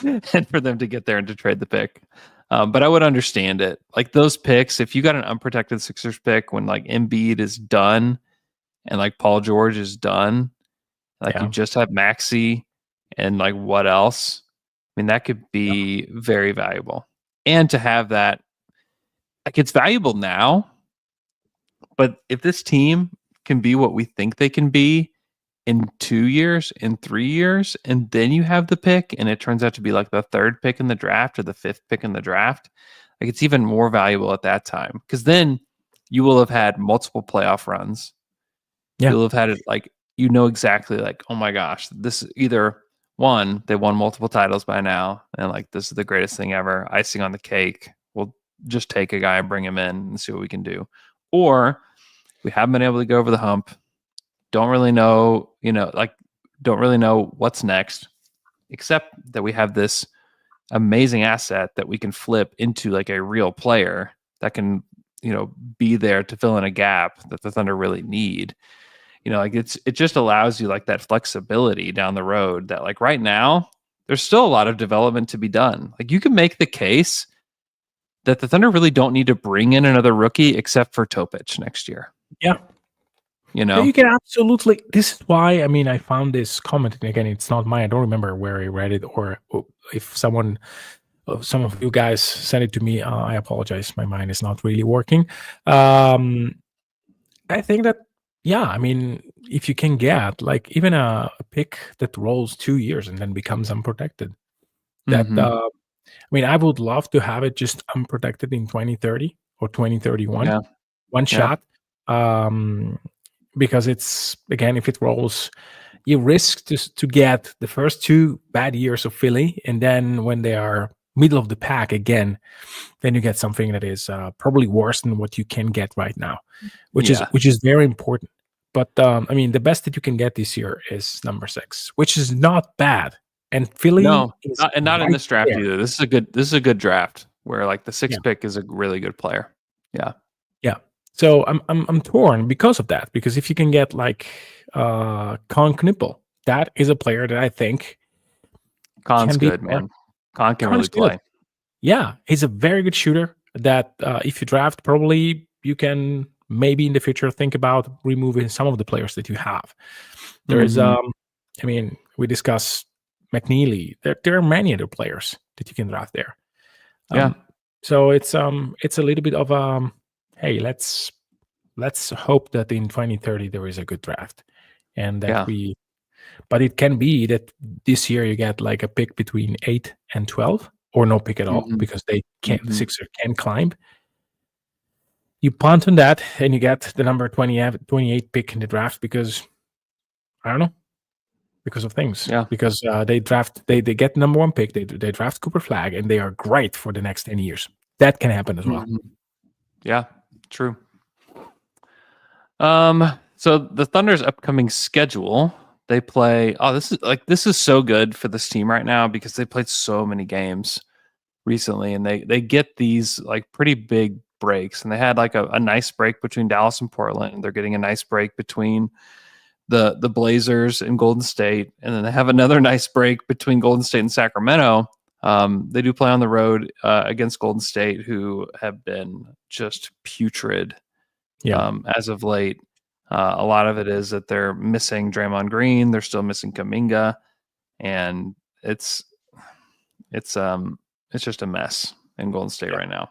and for them to get there and to trade the pick. But I would understand it. Like, those picks, if you got an unprotected Sixers pick when like Embiid is done and like Paul George is done, like you just have Maxey and like what else? I mean, that could be very valuable. And to have that, like, it's valuable now, but if this team can be what we think they can be in 2 years, in 3 years, and then you have the pick, and it turns out to be like the third pick in the draft or the fifth pick in the draft, like it's even more valuable at that time because then you will have had multiple playoff runs. Yeah. You'll have had it like exactly like, oh my gosh, this is either one, they won multiple titles by now, and like this is the greatest thing ever, icing on the cake. We'll just take a guy and bring him in and see what we can do, or we haven't been able to go over the hump. Don't really know, don't really know what's next, except that we have this amazing asset that we can flip into like a real player that can, be there to fill in a gap that the Thunder really need. It just allows you like that flexibility down the road that like right now, there's still a lot of development to be done. Like you can make the case that the Thunder really don't need to bring in another rookie except for Topic next year. Yeah. You You can absolutely. This is why, I found this comment, and again, it's not mine. I don't remember where I read it or if some of you guys sent it to me. I apologize. My mind is not really working. I think that, if you can get like even a pick that rolls 2 years and then becomes unprotected, that, I would love to have it just unprotected in 2030 or 2031, one shot. Because it's, again, if it rolls, you risk to get the first 2 bad years of Philly, and then when they are middle of the pack again, then you get something that is probably worse than what you can get right now, which is very important. But the best that you can get this year is number 6, which is not bad. And Philly, not right in this draft there. either. This is a good draft where like the 6th pick is a really good player. Yeah. So I'm torn because of that. Because if you can get like Con Knippel, that is a player that I think Con's good, man. Con can really play. Good. Yeah, he's a very good shooter. That if you draft, probably you can maybe in the future think about removing some of the players that you have. There is, we discussed McNeely. There are many other players that you can draft there. So it's a little bit of hey, let's hope that in 2030 there is a good draft, and that but it can be that this year you get like a pick between 8 and 12, or no pick at all because they can't. The Sixers can climb. You punt on that, and you get the number 28 pick in the draft because I don't know, because of things. Because they get number 1 pick. They draft Cooper Flagg, and they are great for the next 10 years. That can happen as well. Yeah. True. So the Thunder's upcoming schedule, they play. Oh, this is so good for this team right now because they played so many games recently, and they get these like pretty big breaks. And they had like a nice break between Dallas and Portland. They're getting a nice break between the Blazers and Golden State, and then they have another nice break between Golden State and Sacramento. They do play on the road against Golden State, who have been just putrid as of late. A lot of it is that they're missing Draymond Green. They're still missing Kuminga, and it's just a mess in Golden State right now.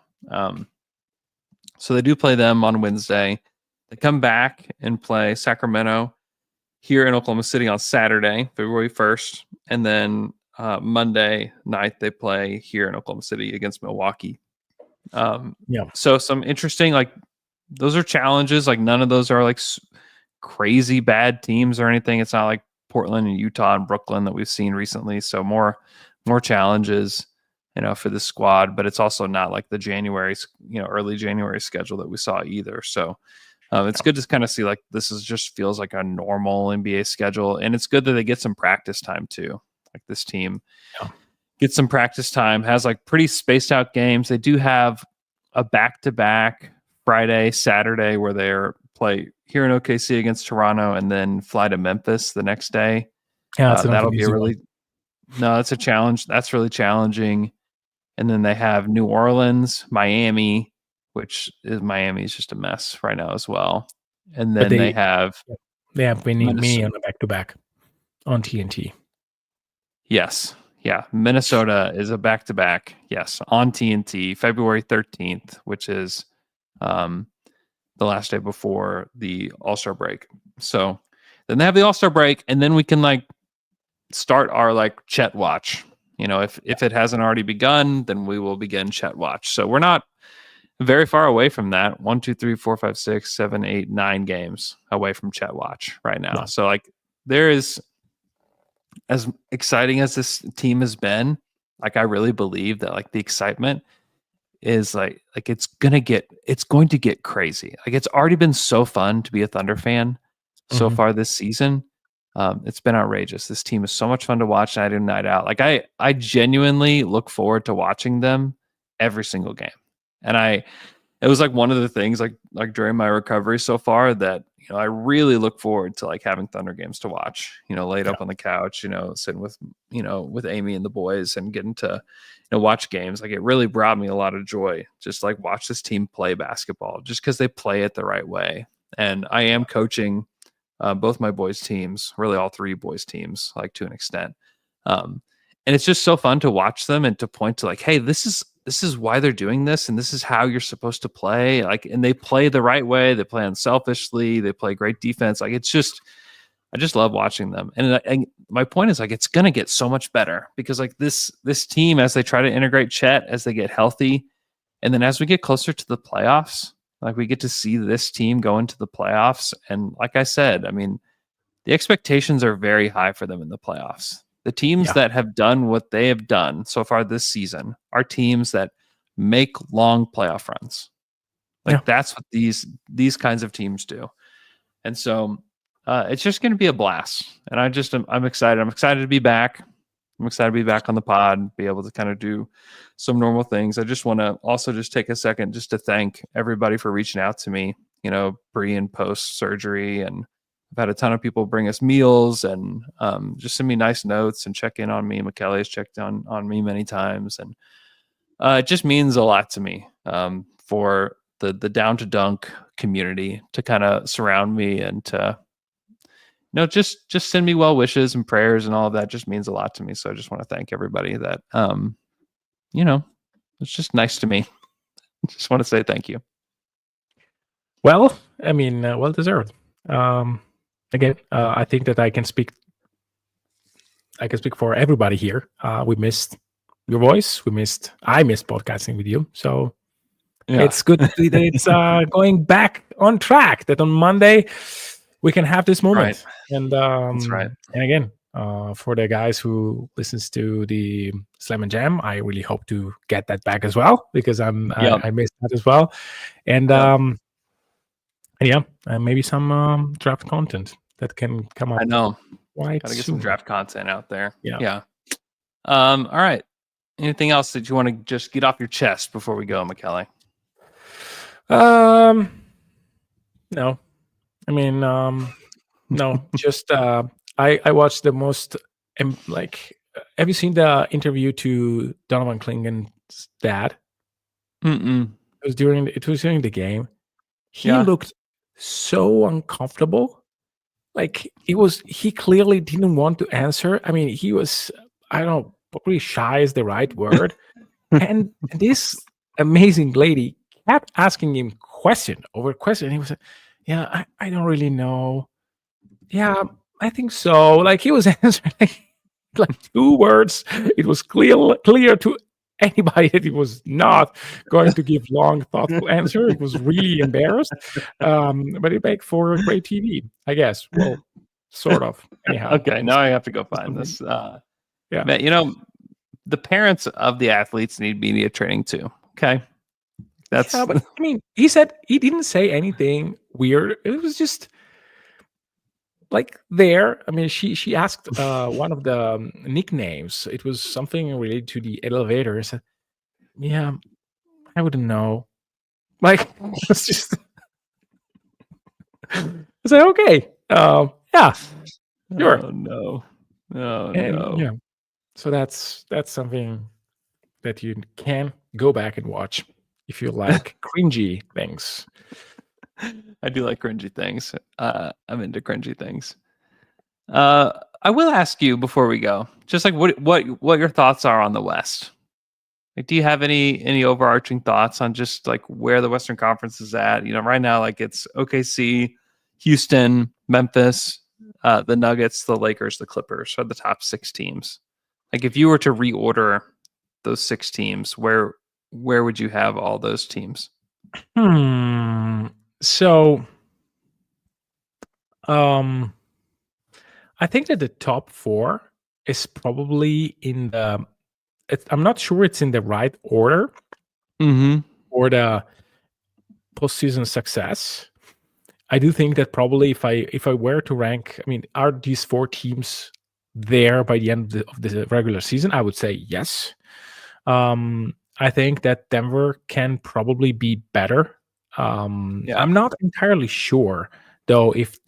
So they do play them on Wednesday. They come back and play Sacramento here in Oklahoma City on Saturday, February 1st, and then Monday night they play here in Oklahoma City against Milwaukee. So some interesting, like those are challenges. Like none of those are like crazy bad teams or anything. It's not like Portland and Utah and Brooklyn that we've seen recently. So more challenges, for the squad, but it's also not like the early January schedule that we saw either. So it's good to kind of see like this just feels like a normal NBA schedule, and it's good that they get some practice time too. Like this team gets some practice time, has like pretty spaced out games. They do have a back-to-back Friday, Saturday where they play here in OKC against Toronto and then fly to Memphis the next day. That'll be that's a challenge. That's really challenging. And then they have New Orleans, Miami, Miami is just a mess right now as well. And then they have many on the back-to-back on TNT. Yes. Yeah. Minnesota is a back-to-back. Yes. On TNT, February 13th, which is the last day before the All-Star break. So then they have the All-Star break, and then we can like start our like Chet watch. You know, if it hasn't already begun, then we will begin Chet watch. So we're not very far away from that. 1, 2, 3, 4, 5, 6, 7, 8, 9 games away from Chet watch right now. Yeah. So like there is, as exciting as this team has been, like I really believe that like the excitement is like it's going to get crazy. Like it's already been so fun to be a Thunder fan so far this season. It's been outrageous. This team is so much fun to watch night in, night out. Like I genuinely look forward to watching them every single game. And it was like one of the things like during my recovery so far that, you know, I really look forward to like having Thunder games to watch, you know, laid up on the couch, you know, sitting with, you know, with Amy and the boys and getting to, you know, watch games. Like it really brought me a lot of joy, just like watch this team play basketball just because they play it the right way. And I am coaching both my boys teams, really all 3 boys teams, like to an extent. And it's just so fun to watch them and to point to like, hey, this is why they're doing this, and this is how you're supposed to play. Like, and they play the right way. They play unselfishly. They play great defense. Like, it's just, I just love watching them. And my point is like, it's gonna get so much better because like this team, as they try to integrate Chet, as they get healthy, and then as we get closer to the playoffs, like we get to see this team go into the playoffs. And like I said, I mean, the expectations are very high for them in the playoffs. The teams that have done what they have done so far this season are teams that make long playoff runs. Like that's what these kinds of teams do. And so it's just going to be a blast. And I'm excited. I'm excited to be back. I'm excited to be back on the pod, be able to kind of do some normal things. I just want to also just take a second just to thank everybody for reaching out to me, you know, pre and post surgery. And I've had a ton of people bring us meals and just send me nice notes and check in on me. Michele has checked on me many times. And it just means a lot to me for the Down to Dunk community to kind of surround me and to, you know, just send me well wishes and prayers and all of that just means a lot to me. So I just want to thank everybody that, you know, it's just nice to me. Just want to say thank you. Well, I mean, well deserved. Again, I think that I can speak for everybody here. We missed your voice. I missed podcasting with you. So it's good to see that it's going back on track, that on Monday we can have this moment. Right. And That's right. And again, for the guys who listens to the Slam and Jam, I really hope to get that back as well because I missed that as well. And maybe some draft content that can come up. I know. Gotta get some draft content out there. Yeah. All right. Anything else that you want to just get off your chest before we go, Michele? No. I mean, no. Just I watched the most have you seen the interview to Donovan Klingen's dad? Mm-mm. It was during the game. He looked so uncomfortable. Like he clearly didn't want to answer. I mean, he was, I don't know, probably shy is the right word. And this amazing lady kept asking him question over question. He was like, yeah, I don't really know. Yeah, I think so. Like he was answering like 2 words. It was clear to anybody that he was not going to give long, thoughtful answer. It was really embarrassed. But it made for great TV, I guess. Well, sort of. Anyhow. Okay, now I have to go find this. Man, you know, the parents of the athletes need media training too. Okay. But I mean, he said he didn't say anything weird. It was just like there. I mean, she asked one of the nicknames. It was something related to the elevator. I said, yeah, I wouldn't know. Like, it's just. I said, okay, yeah, sure. Oh no, Yeah. So that's something that you can go back and watch if you like cringy things. I do like cringy things. I'm into cringy things. I will ask you before we go, just like what your thoughts are on the West. Like, do you have any overarching thoughts on just like where the Western Conference is at? Right now, like it's OKC, Houston, Memphis, the Nuggets, the Lakers, the Clippers are the top 6 teams. Like, if you were to reorder those 6 teams, where would you have all those teams? So, I think that the top 4 is probably in the. I'm not sure it's in the right order for the postseason success. I do think that probably if I were to rank, I mean, are these 4 teams there by the end of the regular season? I would say yes. I think that Denver can probably be better. I'm not entirely sure though if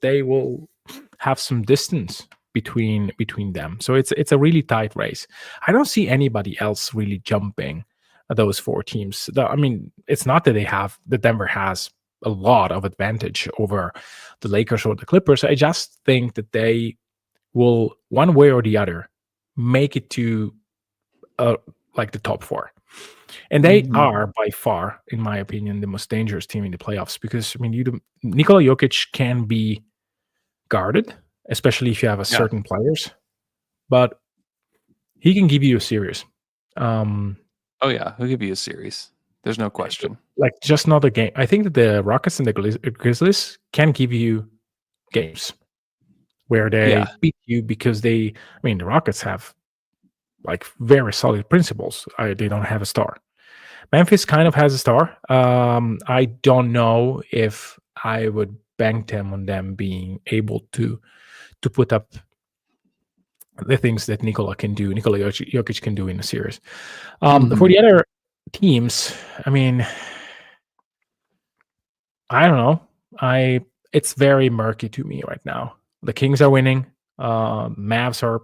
they will have some distance between them. So it's a really tight race. I don't see anybody else really jumping those 4 teams. I mean, it's not that Denver has a lot of advantage over the Lakers or the Clippers. I just think that they will, one way or the other, make it to like the top 4. And they are by far, in my opinion, the most dangerous team in the playoffs because, I mean, Nikola Jokic can be guarded, especially if you have certain players, but he can give you a series. Oh yeah, he'll give you a series. There's no question. Like, just not a game. I think that the Rockets and the Grizzlies can give you games where they beat you because the Rockets have like very solid principles. They don't have a star. Memphis kind of has a star. I don't know if I would bank them on them being able to put up the things that Nikola Jokic can do in a series. For the other teams, I mean, I don't know. It's very murky to me right now. The Kings are winning. Mavs are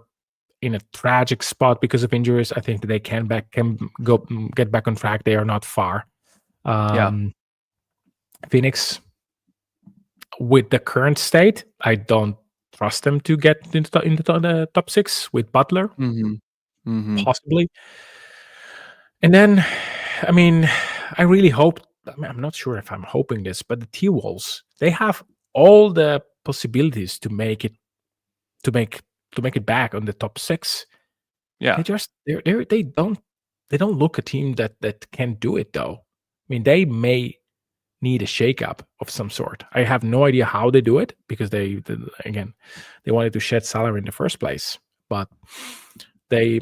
in a tragic spot because of injuries. I think that they can get back on track. They are not far. Phoenix, with the current state, I don't trust them to get into the top 6 with Butler, possibly. And then, I mean, I really hope. I'm not sure if I'm hoping this, but the T-Wolves, they have all the possibilities to make it back on the top 6. Yeah, they don't look a team that can do it though. I mean, they may need a shakeup of some sort. I have no idea how they do it because they wanted to shed salary in the first place. But I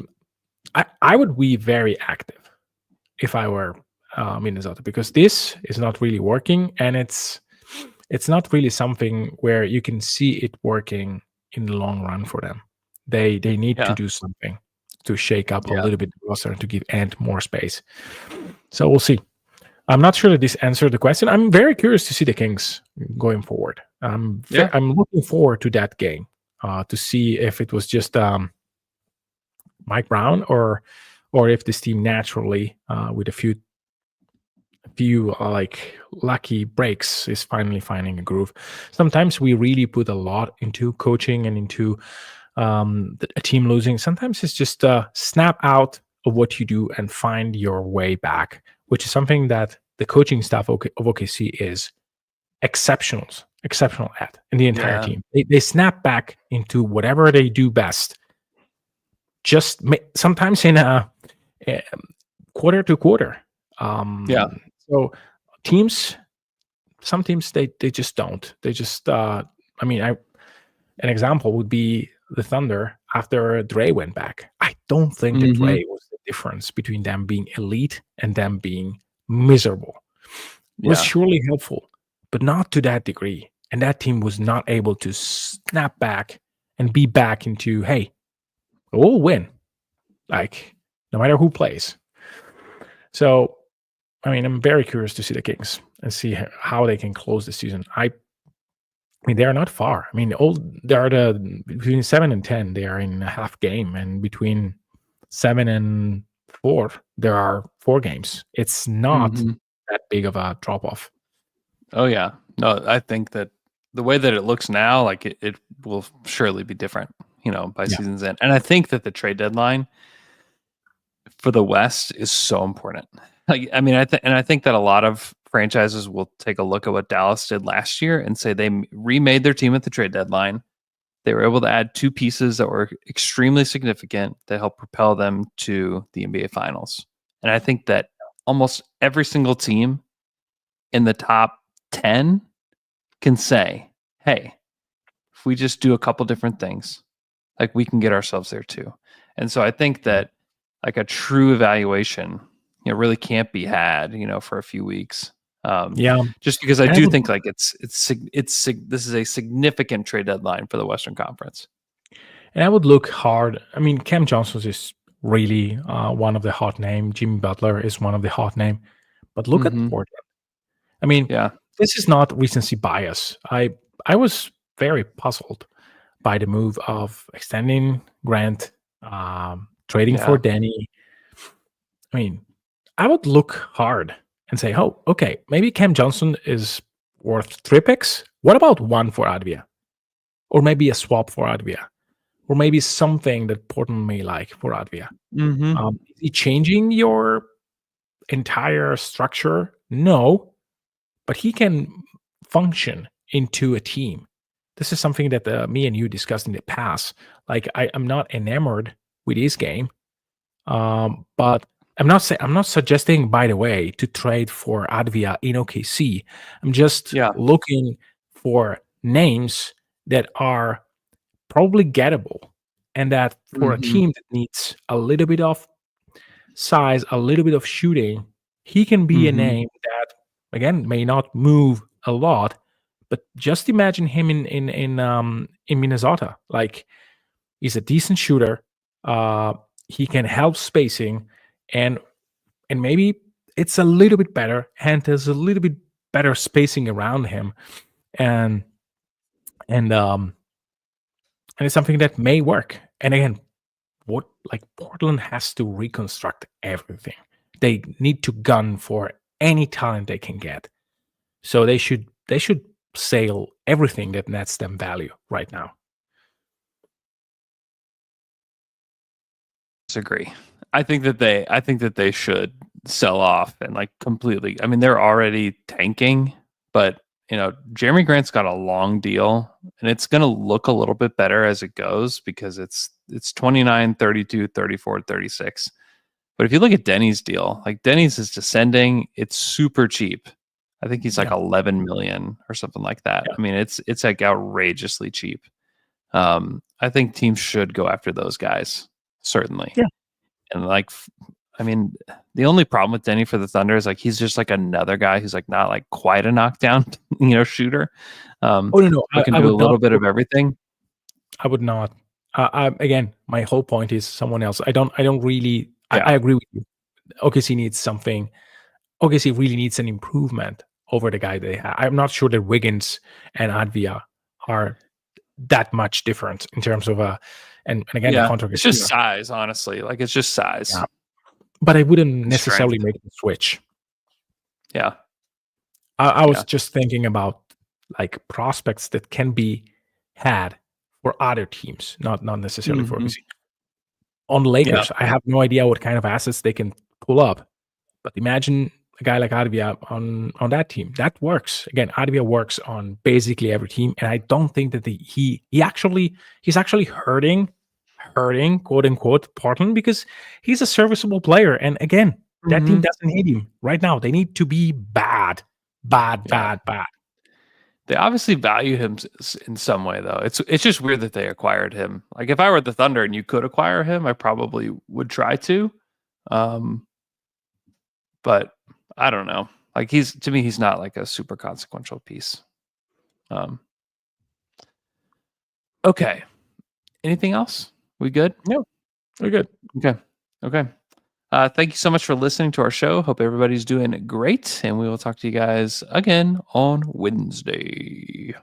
would be very active if I were Minnesota, because this is not really working, and it's not really something where you can see it working in the long run for them. They need to do something to shake up a little bit the roster and to give Ant more space. So we'll see. I'm not sure that this answered the question. I'm very curious to see the Kings going forward. I'm looking forward to that game to see if it was just Mike Brown or if this team naturally with a few like lucky breaks is finally finding a groove. Sometimes we really put a lot into coaching and into a team losing. Sometimes it's just snap out of what you do and find your way back, which is something that the coaching staff of OKC is exceptional at, and the entire team. They snap back into whatever they do best. Just sometimes in a quarter to quarter. So some teams they just don't. They just an example would be the Thunder after Dre went back. I don't think that Dre was the difference between them being elite and them being miserable. It was surely helpful, but not to that degree. And that team was not able to snap back and be back into, hey, we'll win. Like, no matter who plays. So, I mean, I'm very curious to see the Kings and see how they can close the season. I mean, they are not far. I mean, they are between 7 and 10, they are in a half game, and between 7 and 4, there are 4 games. It's not that big of a drop off. Oh yeah, no, I think that the way that it looks now, like it will surely be different, by season's end. And I think that the trade deadline for the West is so important. Like, I mean, I think that a lot of franchises will take a look at what Dallas did last year and say they remade their team at the trade deadline. They were able to add 2 pieces that were extremely significant that helped propel them to the NBA Finals. And I think that almost every single team in the top 10 can say, hey, if we just do a couple different things, like we can get ourselves there too. And so I think that like a true evaluation, really can't be had, for a few weeks. Just because I do think like this is a significant trade deadline for the Western Conference. And I would look hard. I mean, Cam Johnson is really one of the hot name. Jimmy Butler is one of the hot name. But look at Portland. I mean, this is not recency bias. I was very puzzled by the move of extending Grant, trading for Danny. I mean, I would look hard and say, oh, okay, maybe Cam Johnson is worth 3 picks. What about 1 for Advia? Or maybe a swap for Advia? Or maybe something that Portland may like for Advia? Is he changing your entire structure? No, but he can function into a team. This is something that me and you discussed in the past. Like, I'm not enamored with his game, but I'm not suggesting, by the way, to trade for Advia in OKC. I'm just looking for names that are probably gettable, and that for a team that needs a little bit of size, a little bit of shooting, he can be a name that, again, may not move a lot, but just imagine him in Minnesota. Like, he's a decent shooter. He can help spacing. And maybe it's a little bit better, and there's a little bit better spacing around him, and it's something that may work. And again, Portland has to reconstruct everything. They need to gun for any talent they can get. So they should sell everything that nets them value right now. Disagree. I think that they should sell off and like completely. I mean, they're already tanking, but Jeremy Grant's got a long deal, and it's going to look a little bit better as it goes because it's 29, 32, 34, 36. But if you look at Denny's deal, like Denny's is descending, it's super cheap. I think he's like 11 million or something like that. I mean, it's like outrageously cheap. I think teams should go after those guys, certainly. Yeah. And like, I mean, the only problem with Denny for the Thunder is like he's just like another guy who's like not like quite a knockdown, shooter. No, I can do a little bit of everything. I would not. Again, my whole point is someone else. I don't really. I agree with you. OKC needs something. OKC really needs an improvement over the guy they have. I'm not sure that Wiggins and Advia are that much different in terms of and again, the contract it's just size, honestly. Like, it's just size. Yeah. But I wouldn't necessarily make the switch. Yeah. I was just thinking about like prospects that can be had for other teams, not necessarily for OKC. On Lakers, I have no idea what kind of assets they can pull up. But imagine a guy like Advia on that team. That works. Again, Advia works on basically every team, and I don't think that he's actually hurting, quote unquote, Portland, because he's a serviceable player. And again, that team doesn't need him right now. They need to be bad. They obviously value him in some way, though. It's just weird that they acquired him. Like, if I were the Thunder and you could acquire him, I probably would try to. But I don't know. Like, to me, he's not like a super consequential piece. Okay. Anything else? We good? No, we're good. Okay. Thank you so much for listening to our show. Hope everybody's doing great, and we will talk to you guys again on Wednesday.